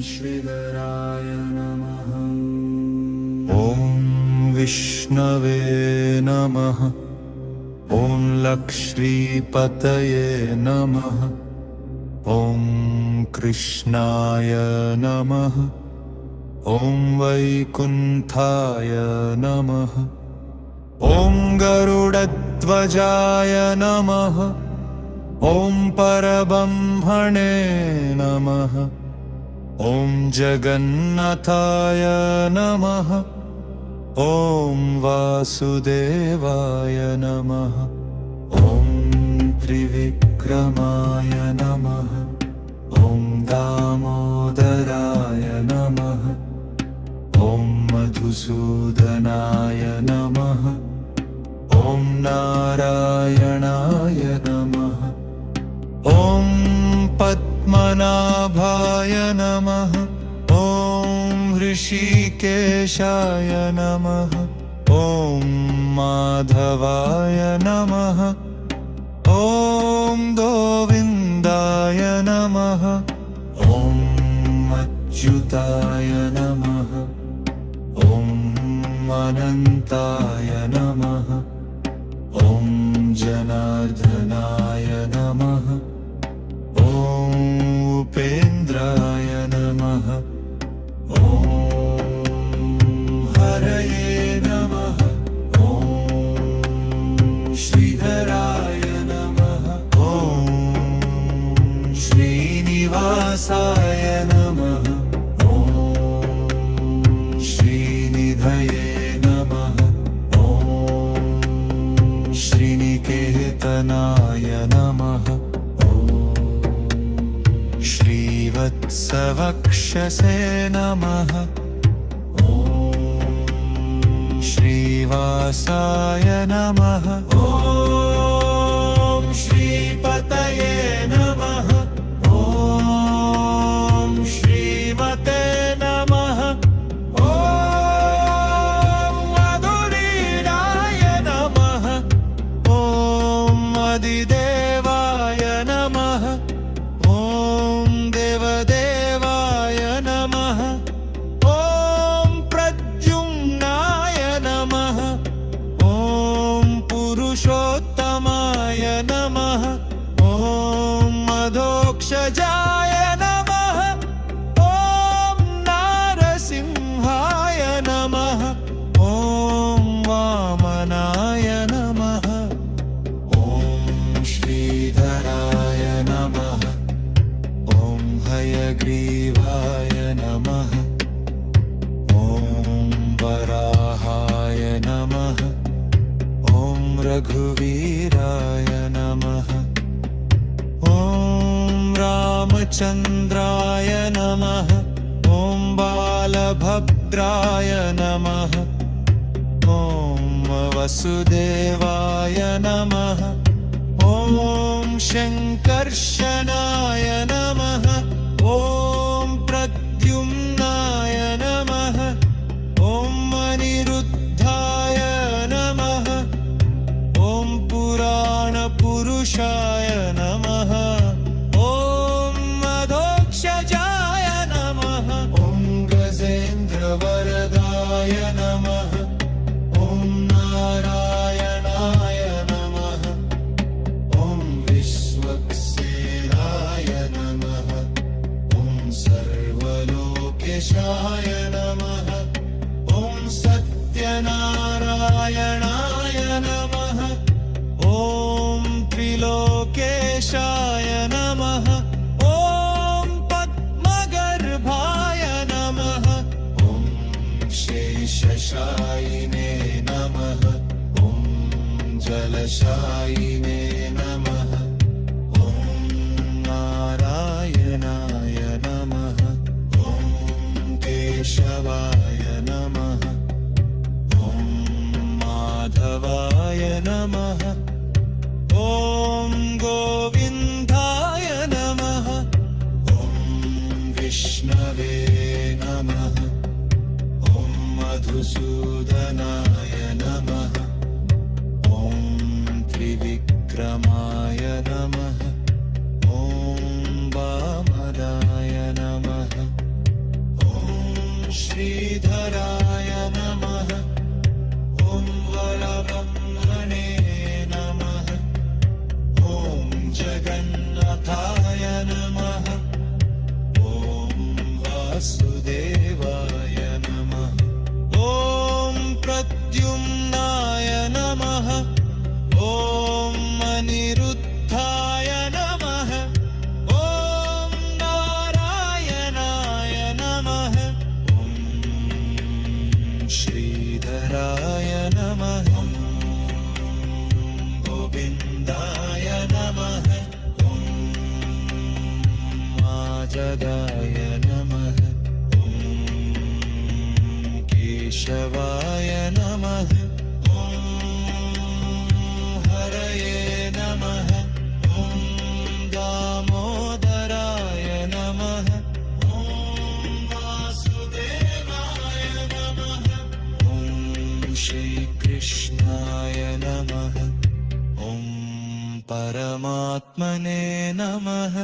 श्रीधराय नमः। ॐ विष्णवे नमः। ॐ लक्ष्मीपतये नमः। ॐ कृष्णाय नमः। ॐ वैकुण्ठाय नमः। ॐ गरुडध्वजाय नमः। ॐ परब्रह्मणे नमः। ॐ जगन्नाथाय नमः। ॐ वासुदेवाय नमः। ॐ त्रिविक्रमाय नमः। ॐ दामोदराय नमः। ॐ मधुसूदनाय नमः। ॐ नारायणाय नमः। ॐ पद्मनाभाय नमः। ॐ ऋषिकेशाय नमः। ॐ माधवाय नमः। ॐ गोविन्दाय नमः। ॐ अच्युताय नमः। ॐ अनन्ताय नमः। ॐ जनार्दनाय नमः। ॐ उपेन्द्राय नमः। ॐ हरये नमः। ॐ श्रीधराय नमः। ॐ श्रीनिवासाय नमः। ॐ श्रीनिधये नमः। ॐ श्रीनिकेतनाय नमः। श्रीवत्सवक्षसे नमः। ॐ श्रीवासाय नमः। ॐ श्रीपतये नमः। ॐ श्रीमते नमः। ॐ मधुरीराय नमः। ॐ अधिदेवाय नमः। ॐ देवदेवाय नमः। ॐ प्रद्युम्नाय नमः। ॐ पुरुषोत्तमाय नमः। ॐ मधोक्षजाय नमः। ॐ नारसिंहाय नमः। ॐ वामनाय नमः। ॐ श्रीधराय नमः। ॐ हयग्रीवाय नमः। ॐ वराहाय नमः। ॐ रघुवीराय नमः। ॐ रामचन्द्राय नमः। ॐ बालभद्राय नमः। ॐ वसुदेवाय नमः। ॐ शङ्कर्षणाय नमः। ॐ प्रद्युम्नाय नमः। ॐ अनिरुद्धाय नमः। ॐ पुराणपुरुषाय नमः। ॐ मधोक्षजाय नमः। ॐ गजेन्द्रवरदाय नमः। ॐ नारायणाय नमः। ॐ विश्वक्सेनाय नमः। ॐ सर्वलोकेशाय नमः। ॐ सत्यनारायणाय नमः। ॐ त्रिलोकेशाय नमः। ॐ पद्मगर्भाय नमः। ॐ शेषशायिने नमः। ॐ जलशायिने नमः। ॐ नारायणाय नमः। ॐ केशवाय नमः। ॐ माधवाय नमः। ॐ गोविन्दाय नमः। ॐ विष्णवे नमः। ॐ मधुसूदनाय नमः। ॐ त्रिविक्रमाय नमः। ॐ वामनाय नमः। ॐ नमः ॐ केशवाय नमः ॐ हरये नमः ॐ दामोदराय नमः ॐ वासुदेवाय नमः ॐ श्रीकृष्णाय नमः ॐ परमात्मने नमः।